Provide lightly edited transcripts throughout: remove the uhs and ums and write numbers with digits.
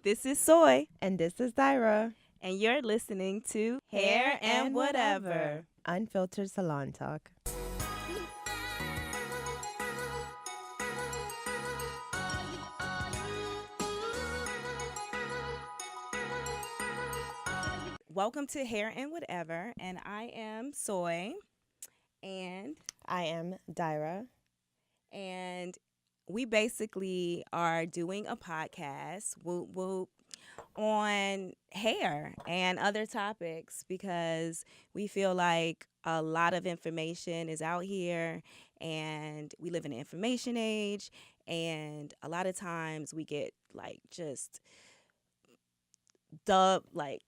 This is Soy, And this is Dyra. and you're listening to Hair and Whatever. Unfiltered salon talk. Welcome to Hair and Whatever, and I am Soy, and I am Dyra. and we basically are doing a podcast, whoop whoop, on hair and other topics because we feel like a lot of information is out here and we live in an information age, and a lot of times we get like just dub like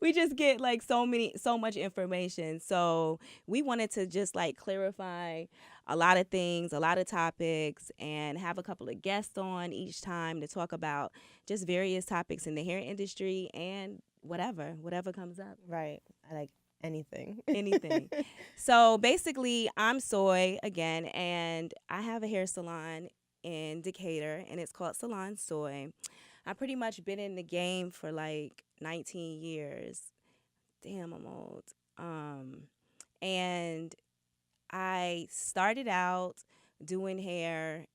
we just get like so much information. So we wanted to just like clarify a lot of things, a lot of topics, and have a couple of guests on each time to talk about just various topics in the hair industry and whatever comes up. Right. I like anything. Anything. So basically, I'm Soy again, and I have a hair salon in Decatur, and it's called Salon Soy. I've pretty much been in the game for like 19 years. Damn, I'm old. And I started out doing hair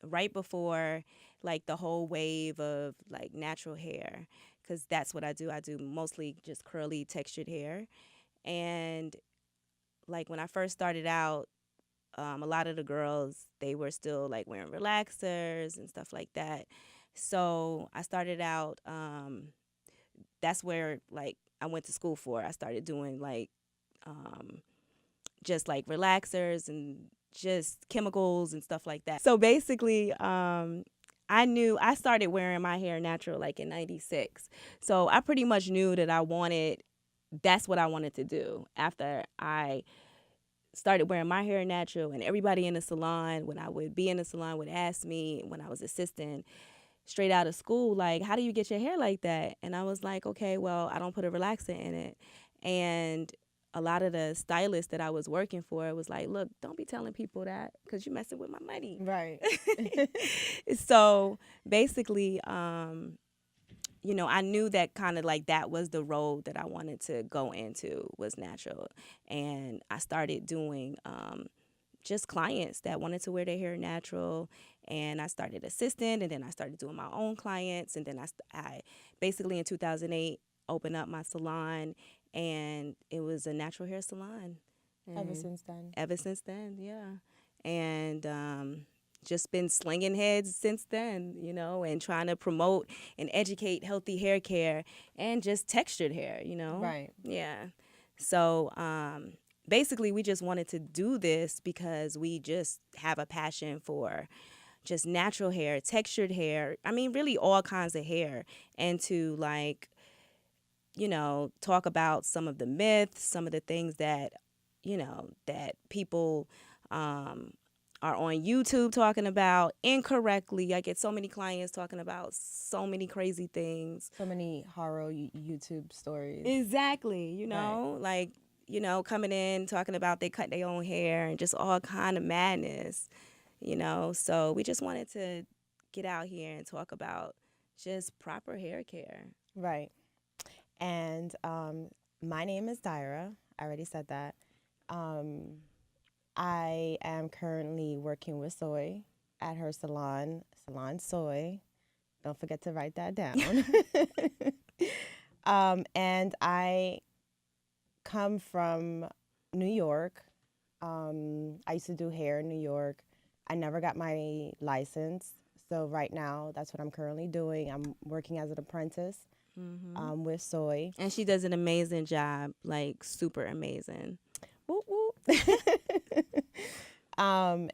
right before like the whole wave of like natural hair, because that's what I do. I do mostly just curly textured hair. And like when I first started out, a lot of the girls, they were still like wearing relaxers and stuff like that. So I started out, that's where like I went to school for. I started doing like just like relaxers and just chemicals and stuff like that. So basically, I started wearing my hair natural like in 96. So I pretty much knew that that's what I wanted to do after I started wearing my hair natural. And everybody in the salon, when I would be in the salon, would ask me when I was assistant straight out of school, like, how do you get your hair like that? And I was like, okay, well, I don't put a relaxer in it. And a lot of the stylists that I was working for was like, look, don't be telling people that because you're messing with my money. Right. So basically, I knew that kind of like that was the road that I wanted to go into, was natural. And I started doing just clients that wanted to wear their hair natural, and I started assisting, and then I started doing my own clients, and then I basically in 2008 opened up my salon, and it was a natural hair salon. Ever since then. Ever since then, yeah. And just been slinging heads since then, and trying to promote and educate healthy hair care and just textured hair, Right. Yeah. So basically, we just wanted to do this because we just have a passion for just natural hair, textured hair. I mean, really all kinds of hair. And to like, talk about some of the myths, some of the things that, that people are on YouTube talking about incorrectly. I get so many clients talking about so many crazy things. So many horror YouTube stories. Exactly, Right. like, coming in talking about they cut their own hair and just all kind of madness, So we just wanted to get out here and talk about just proper hair care. Right. And my name is Dyra. I already said that. I am currently working with Soy at her salon, Salon Soy. Don't forget to write that down. And I come from New York. I used to do hair in New York. I never got my license. So right now, that's what I'm currently doing. I'm working as an apprentice with Soy. And she does an amazing job, like super amazing. Whoop, whoop.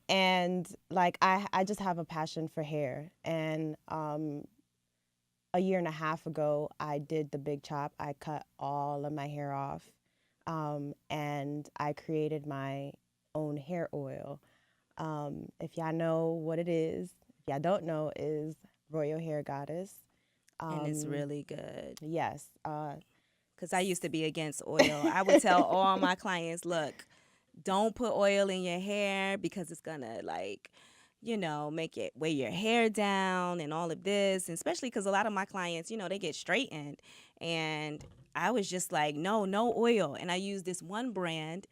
And like I just have a passion for hair. And a year and a half ago, I did the big chop. I cut all of my hair off, and I created my own hair oil. If y'all know what it is, if y'all don't know, is Royal Hair Goddess. And it's really good. Yes. Because I used to be against oil. I would tell all my clients, look, don't put oil in your hair because it's going to like make it weigh your hair down and all of this, and especially because a lot of my clients, they get straightened. And I was just like, no, no oil. And I used this one brand,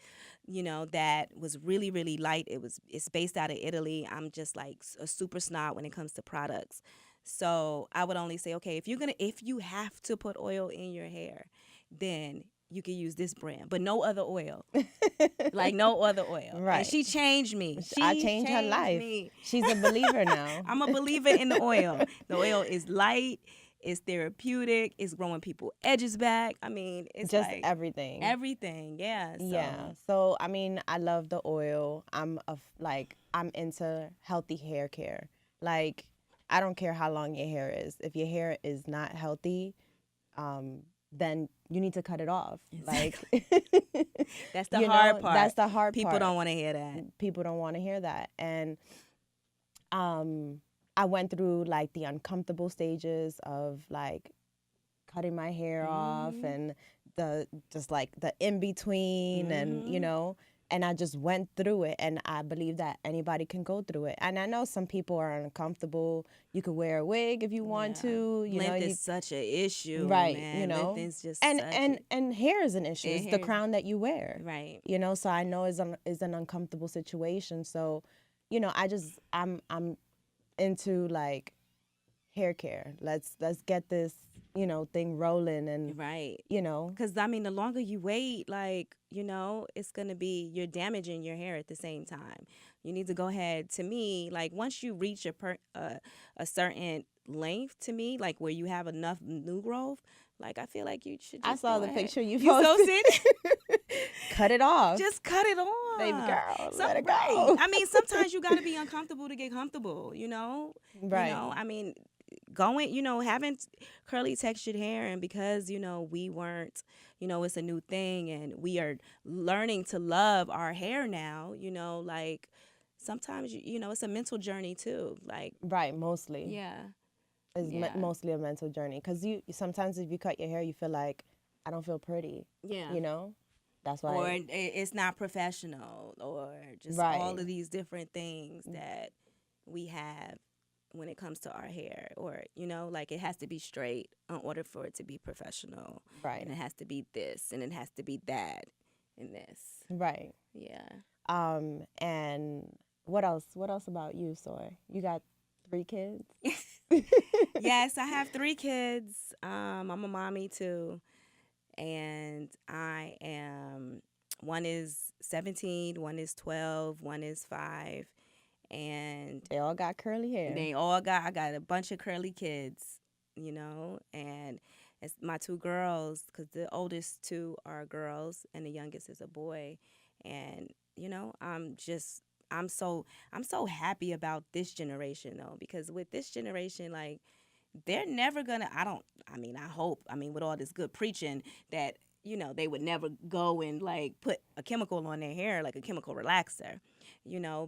that was really, really light. It's based out of Italy. I'm just like a super snob when it comes to products. So I would only say, okay, if you have to put oil in your hair, then you can use this brand, but no other oil. Like no other oil. And Right. she changed me. I changed her life. Me. She's a believer now. I'm a believer in the oil. The oil is light, it's therapeutic, it's growing people edges back. I mean, it's just like everything. Everything, yeah. So. Yeah. So I mean, I love the oil. I'm into healthy hair care. Like, I don't care how long your hair is. If your hair is not healthy, then you need to cut it off. Exactly. Like, that's the hard part. That's the hard part. People don't want to hear that. People don't want to hear that. And I went through like the uncomfortable stages of like cutting my hair off and the in between and I just went through it, and I believe that anybody can go through it. And I know some people are uncomfortable. You could wear a wig if you want to. Length is such an issue, right? Man. Length is just and hair is an issue. It's the crown that you wear, right? So I know is an uncomfortable situation. So, I'm into like hair care. Let's get this thing rolling, and right, because I mean, the longer you wait, like it's gonna be, you're damaging your hair at the same time. You need to go ahead. To me, like once you reach a certain length, to me, like where you have enough new growth, like I feel like you should. I saw the picture you posted. Cut it off. Just cut it off, baby girl. Let it go. I mean, sometimes you got to be uncomfortable to get comfortable. Right. I mean, having curly textured hair, and because we weren't, it's a new thing, and we are learning to love our hair now. Like sometimes it's a mental journey too. Like right, mostly. Yeah. It's mostly a mental journey, because you sometimes if you cut your hair, you feel like I don't feel pretty. Yeah. That's why. Or it's not professional, or just all of these different things that we have when it comes to our hair, or like it has to be straight in order for it to be professional, right? And it has to be this, and it has to be that, and this, right? Yeah. And what else about you, Soy? You got 3 kids? Yes, I have 3 kids. I'm a mommy too, and I am. One is 17, one is 12, one is 5. And they all got curly hair. I got a bunch of curly kids, and it's my 2 girls, because the oldest 2 are girls and the youngest is a boy. And, I'm so happy about this generation though, because with this generation, like they're never gonna, I hope, with all this good preaching that, they would never go and like put a chemical on their hair, like a chemical relaxer,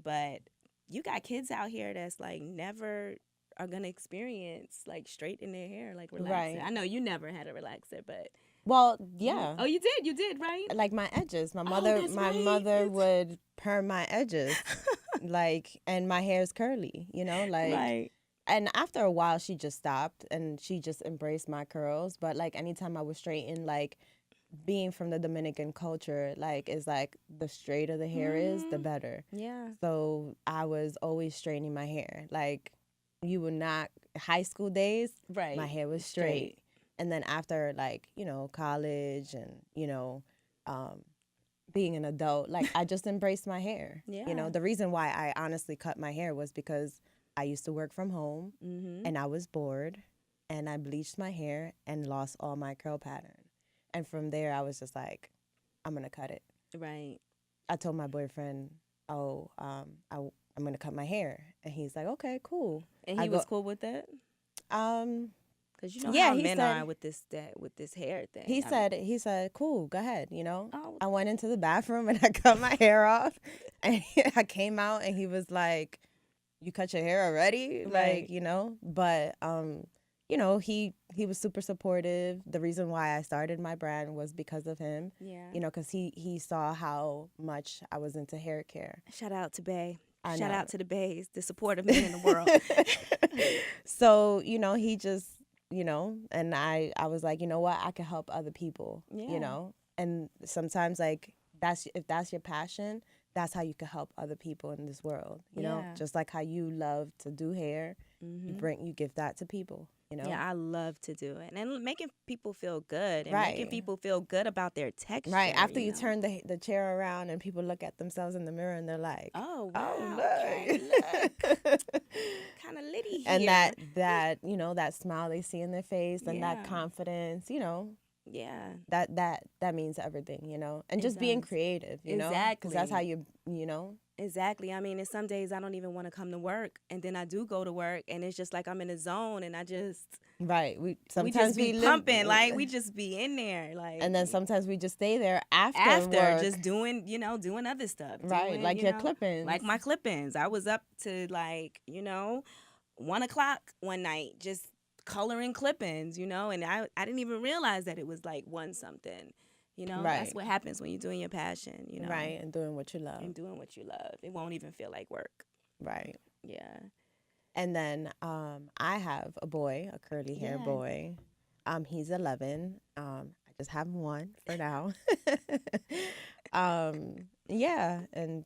but you got kids out here that's like never are gonna experience like straightening their hair, like relaxer. Right. I know you never had a relaxer, but well, yeah. Oh, you did, right? Like my edges. My mother would perm my edges, like, and my hair is curly. Like. Right. And after a while, she just stopped and she just embraced my curls. But like anytime I was straighten, like being from the Dominican culture, like is like the straighter the hair is, the better. Yeah. So I was always straightening my hair. Like you would not, high school days, right? My hair was straight. And then after like, college and, being an adult, like I just embraced my hair. Yeah. The reason why I honestly cut my hair was because I used to work from home and I was bored, and I bleached my hair and lost all my curl pattern. And from there, I was just like, I'm going to cut it. Right. I told my boyfriend, I'm going to cut my hair. And he's like, okay, cool. And he was cool with that? Because how men are with this hair thing. He said, cool, go ahead, Oh. I went into the bathroom and I cut my hair off. And I came out and he was like, you cut your hair already? Right. Like, but he was super supportive. The reason why I started my brand was because of him. Yeah. Because he saw how much I was into hair care. Shout out to Bay. I Shout know. out to the Bays, the supportive men in the world. So, he just, and I was like, you know what, I can help other people, Yeah. and sometimes like if that's your passion, that's how you can help other people in this world, Yeah. just like how you love to do hair, you give that to people, Yeah, I love to do it. And making people feel good and making Right. people feel good about their texture. Right. After you you know? turn the chair around and people look at themselves in the mirror and they're like, Oh, oh, wow. look. Okay, look. Kind of litty here. And that smile they see in their face and that Yeah. confidence, Yeah. that means everything, and just being does. creative, because that's how Exactly. you. Exactly. I mean, and some days I don't even want to come to work, and then I do go to work, and it's just like I'm in a zone, and I just Right. we Sometimes just be we pumping, like we just be in there, like and then sometimes we just stay there after after work. just doing, doing other stuff, Right, doing, like your clip-ins. like my clip-ins. I was up to like 1:00 one night just coloring clip-ins, and I didn't even realize that it was like one something. That's Right. what happens when you're doing your passion, Right, and doing what you love. and doing what you love. It won't even feel like work. Right. Yeah. And then I have a boy, a curly hair Yeah. boy. He's 11. I just have one for now. Yeah, and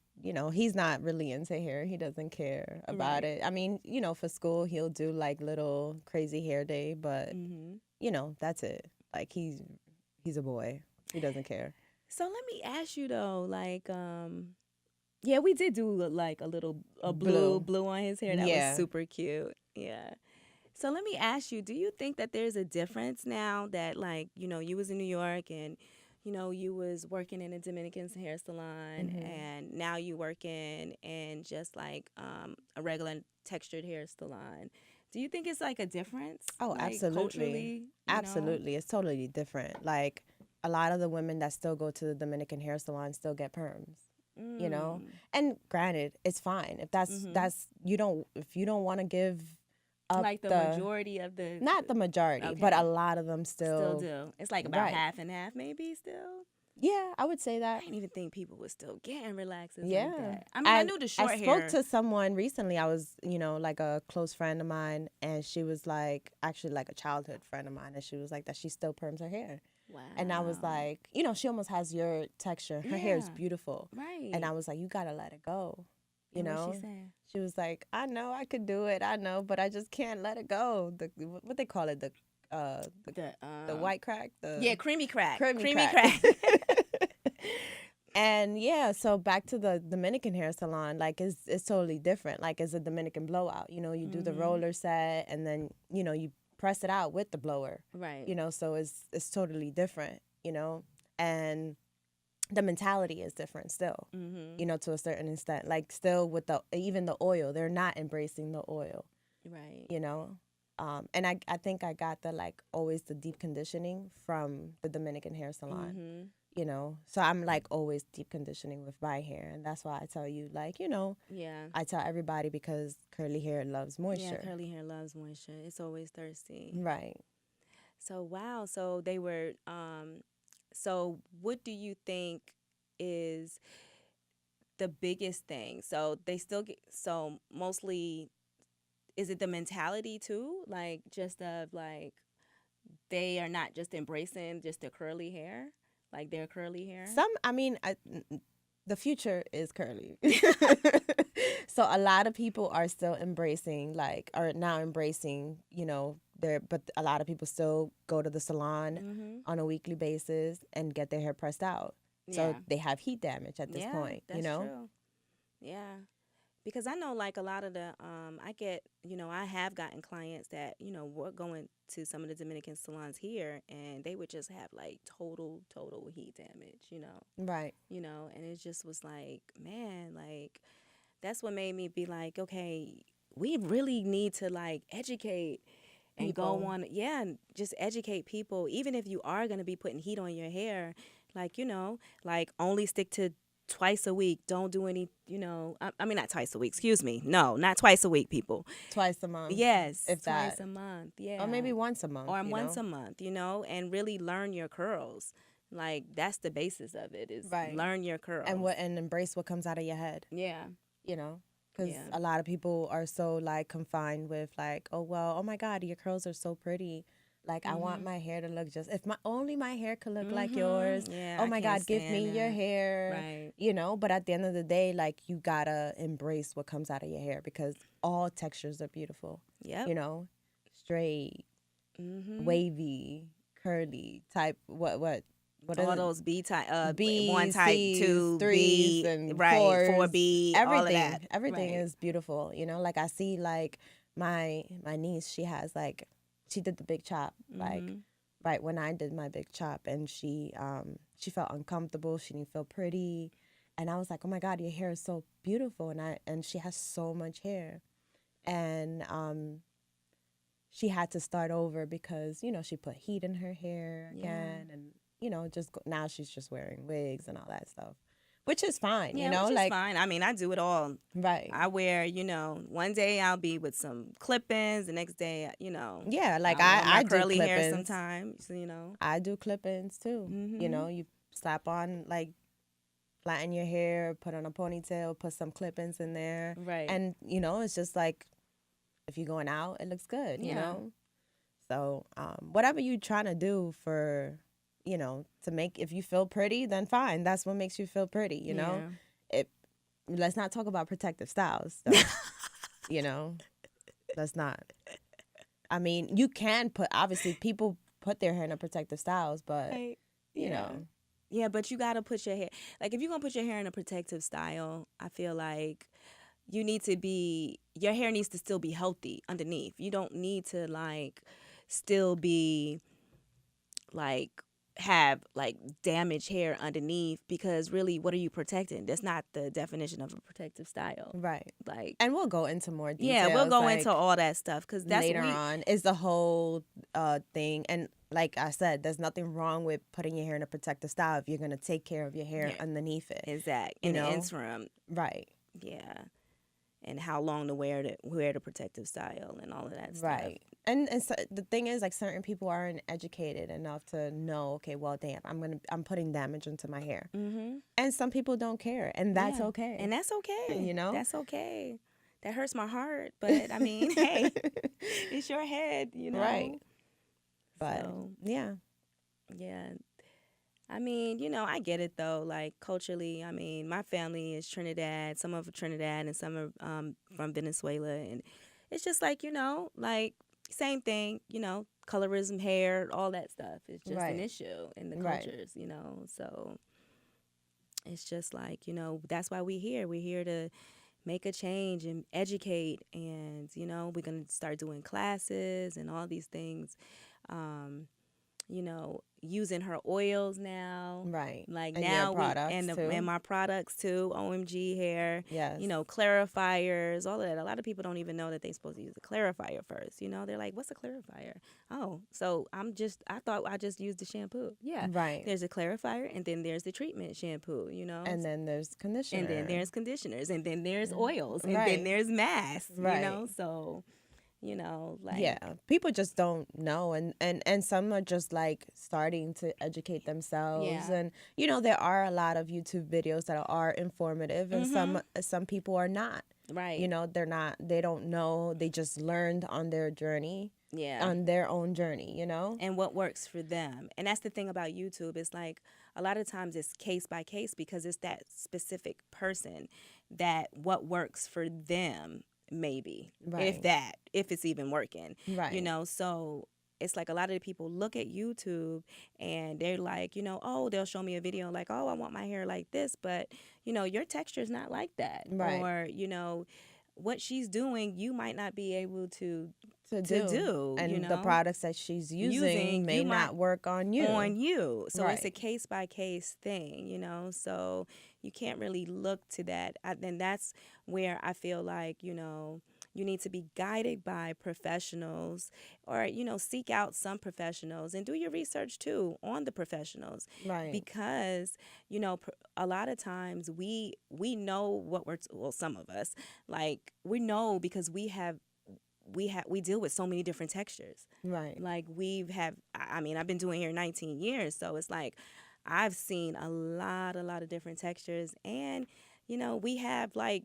he's not really into hair. He doesn't care about Right. it. I mean, for school he'll do like little crazy hair day, but that's it. Like he's a boy. He doesn't care. So let me ask you though, like, yeah, we did do like a blue on his hair. That Yeah. was super cute. Yeah. So let me ask you, do you think that there's a difference now that like, you was in New York and you was working in a Dominican hair salon and now you working in just like a regular textured hair salon. Do you think it's like a difference? Oh, like, absolutely. Culturally, you know? Absolutely. It's totally different. Like a lot of the women that still go to the Dominican hair salon still get perms. And granted, it's fine if that's you don't if you don't want to give up like the majority of the not the majority, Okay. but a lot of them still do. It's like about Right. half and half, maybe still. Yeah, I would say I that. didn't even think people were still getting relaxes Yeah. like that. I mean, I knew the short I hair. spoke to someone recently. I was, like a close friend of mine, and she was like, actually like a childhood friend of mine, and she was like that she still perms her hair. Wow. And I was like, she almost has your texture. Her hair is Yeah. beautiful. Right. And I was like, you gotta let it go. You And know? what's she saying? She was like, I know I could do it. I know, but I just can't let it go. What they call it, the white crack. Yeah, creamy crack. Creamy crack. And yeah, so back to the Dominican hair salon, like it's totally different. Like it's a Dominican blowout. You do the roller set, and then you press it out with the blower. Right. So it's totally different. And the mentality is different still. To a certain extent. Like still with even the oil, they're not embracing the oil. Right. And I think I got always the deep conditioning from the Dominican hair salon. So I'm like always deep conditioning with my hair, and that's why I tell you Yeah. I tell everybody because curly hair loves moisture. Yeah, curly hair loves moisture. It's always thirsty. Right. So wow. So they were. So what do you think is the biggest thing? So they still get. So mostly, is it the mentality too? Like just of like, they are not just embracing just the curly hair, like their curly hair. The future is curly. So a lot of people are still embracing, are now embracing, but a lot of people still go to the salon on a weekly basis and get their hair pressed out. So they have heat damage at this point, that's true. Yeah. Because I know like a lot of the, I have gotten clients that, were going to some of the Dominican salons here and they would just have like total heat damage, Right. And it just was like, man, like that's what made me be like, okay, we really need to like educate and People. go on, and just educate people, even if you are going to be putting heat on your hair, like, like only stick to twice a week. Don't do any, I mean, not twice a week, excuse me. No, not twice a week, people. Twice a month. Yes, if twice that. a month, yeah. Or maybe once a month. Or once a month, and really learn your curls. Like, that's the basis of it, is Right. learn your curls. And embrace what comes out of your head. Yeah. because Yeah. a lot of people are so like confined with like, oh well, oh my God, your curls are so pretty. Like I want my hair to look just if my hair could look like yours. Yeah, Oh I my can't God, give stand me your that. hair. Right. You know, but at the end of the day, like you gotta embrace what comes out of your hair because all textures are beautiful. Yep. You know, straight, Mm-hmm. wavy, curly type. What are All the those B type, one B's, type, C's, two threes, B, and right, four fours? B, all of that, Everything right. is beautiful. You know, like I see like my niece. She has like she did the big chop like Mm-hmm. right when I did my big chop, and she felt uncomfortable. She didn't feel pretty, and I was like, oh my God, your hair is so beautiful, and she has so much hair, and she had to start over because she put heat in her hair Yeah. again, and now she's just wearing wigs and all that stuff, which is fine, Yeah, which is like fine. I mean, I do it all. right. I wear, one day I'll be with some clip-ins, the next day, Yeah, like I want my I do curly hair clip-ins. sometimes. I do clip-ins too. Mm-hmm. You slap on like flatten your hair, put on a ponytail, put some clip-ins in there, Right. and it's just like if you're going out, it looks good, Yeah. So whatever you're trying to do for, to make, if you feel pretty, then fine. That's what makes you feel pretty, Yeah. It. Let's not talk about protective styles, though. Let's not. I mean, you can obviously people put their hair in a protective styles, but Right. you Yeah. know, Yeah, but you got to put your hair, like if you're going to put your hair in a protective style, I feel like your hair needs to still be healthy underneath. You don't need to like still be like have like damaged hair underneath, because really what are you protecting? That's not the definition of a protective style. right. Like, And we'll go into more details. yeah, we'll go like, into all that stuff because that's later on is the whole thing. And like I said, there's nothing wrong with putting your hair in a protective style if you're going to take care of your hair underneath it. exact in the interim. Right. Yeah. And how long to wear the protective style and all of that stuff. Right. And so the thing is, like, certain people aren't educated enough to know, okay, well, damn, I'm putting damage into my hair. Mm-hmm. And some people don't care, and that's okay. And that's okay. That's okay. That hurts my heart, but I mean, hey, it's your head, Right. But so, yeah. I mean, I get it though. Like culturally, I mean, my family is Trinidad. Some of Trinidad and some are from Venezuela, and it's just like like same thing. Colorism, hair, all that stuff is just an issue in the cultures. So it's just like that's why we're here. We're here to make a change and educate, and we're gonna start doing classes and all these things. Using her oils now. Right. Like and now your products and my products too, OMG hair. Yes. Clarifiers, all of that. A lot of people don't even know that they're supposed to use a clarifier first. They're like, what's a clarifier? Oh, so I thought I just used the shampoo. Yeah. Right. There's a clarifier, and then there's the treatment shampoo, And then there's conditioner. And then there's conditioners, and then there's oils, and Right. then there's masks, Right. So like, yeah, people just don't know, and some are just like starting to educate themselves. Yeah. And there are a lot of YouTube videos that are informative, and some people are not. Right. They don't know, they just learned on their journey. Yeah. On their own journey, and what works for them. And that's the thing about YouTube. It's like a lot of times it's case by case, because it's that specific person that what works for them, maybe. Right. If it's even working. Right. So it's like a lot of the people look at YouTube and they're like, oh, they'll show me a video like, oh, I want my hair like this, but your texture is not like that. Right. Or, what she's doing, you might not be able to do. And the products that she's using may not work on you. So Right. it's a case by case thing, so you can't really look to that. And that's where I feel like, you need to be guided by professionals, or, seek out some professionals and do your research too on the professionals. Right. Because, a lot of times we know what some of us, like, we know because we deal with so many different textures. Right. Like I've been doing hair 19 years, so it's like I've seen a lot of different textures, and we have like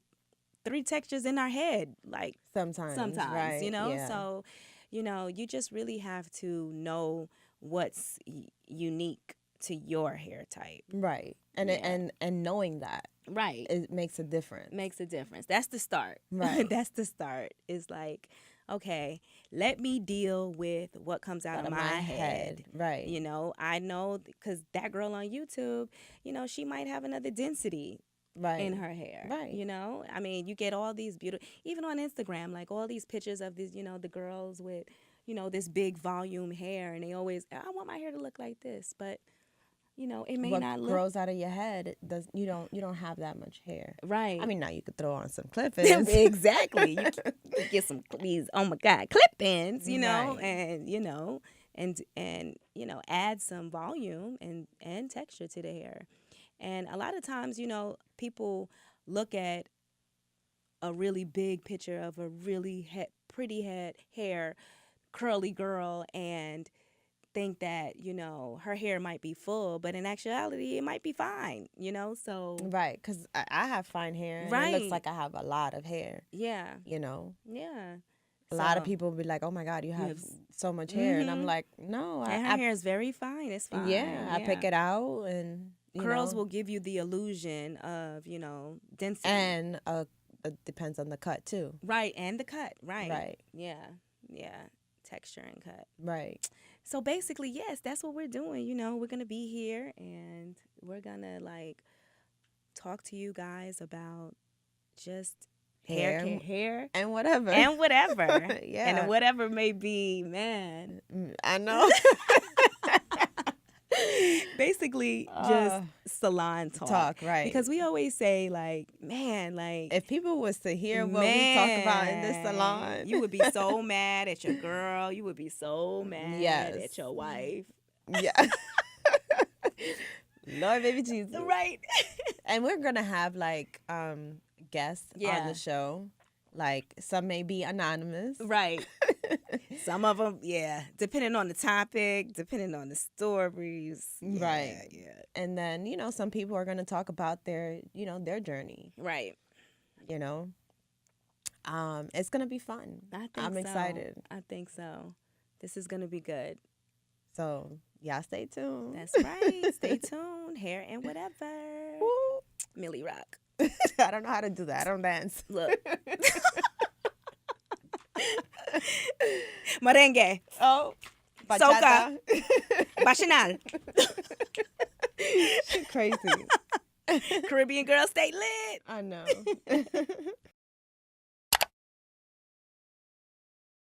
three textures in our head, like Sometimes, right? you know? Yeah. So, you know, you just really have to know what's unique to your hair type. Right. And Yeah. and knowing that Right. it makes a difference. Makes a difference. That's the start. Right. That's the start. It's like, okay, let me deal with what comes out of my head. Right. You know, I know because that girl on YouTube, you know, she might have another density Right. in her hair. Right. You know, I mean, you get all these beautiful, even on Instagram, like all these pictures of these, you know, the girls with, you know, this big volume hair, and they always, I want my hair to look like this, but you know, it may what not look grows out of your head, it does you don't have that much hair. right. I mean, now you could throw on some clip-ins. Exactly. You can get some these, oh my God, clip-ins, you know, Right. and you know, and you know, add some volume and texture to the hair. And a lot of times, you know, people look at a really big picture of a really pretty hair, curly girl, and think that, you know, her hair might be full, but in actuality, it might be fine, you know? So, Right, because I have fine hair, and it right. looks like I have a lot of hair, Yeah. you know? Yeah. A lot of So, people be like, oh my God, you have have so much hair. And I'm Mhm. like, no, and her hair is very fine. It's fine. yeah, I pick it out and, you Curls know, will give you the illusion of, you know, density. and it depends on the cut too. Right. And the cut. Right. Right, Yeah. Yeah. Texture and cut. right. So basically, yes, that's what we're doing. You know, we're going to be here and we're going to like talk to you guys about just hair And whatever. and whatever. Yeah. And whatever may be, man. I know. Basically, just Uh, salon talk. talk, right. Because we always say, like, man, like, if people was to hear what we talk about in this man, salon, you would be so mad at your girl. You would be so mad Yes. at your wife. yeah. Lord, baby Jesus. Right. And we're gonna have like guests on Yeah. the show. Like some may be anonymous. Right. Some of them, yeah. Depending on the topic, depending on the stories. Yeah, Right. Yeah. And then, you know, some people are gonna talk about their, you know, their journey, Right. you know. It's gonna be fun. I think I'm so. excited. I think so. This is going to be good. So y'all stay tuned. That's right. Stay tuned. Hair and whatever. Woo. Millie Rock. I don't know how to do that. I don't dance. Look. Merengue. Oh, Soca. Bacchanal. She crazy. Caribbean girl stay lit. I know.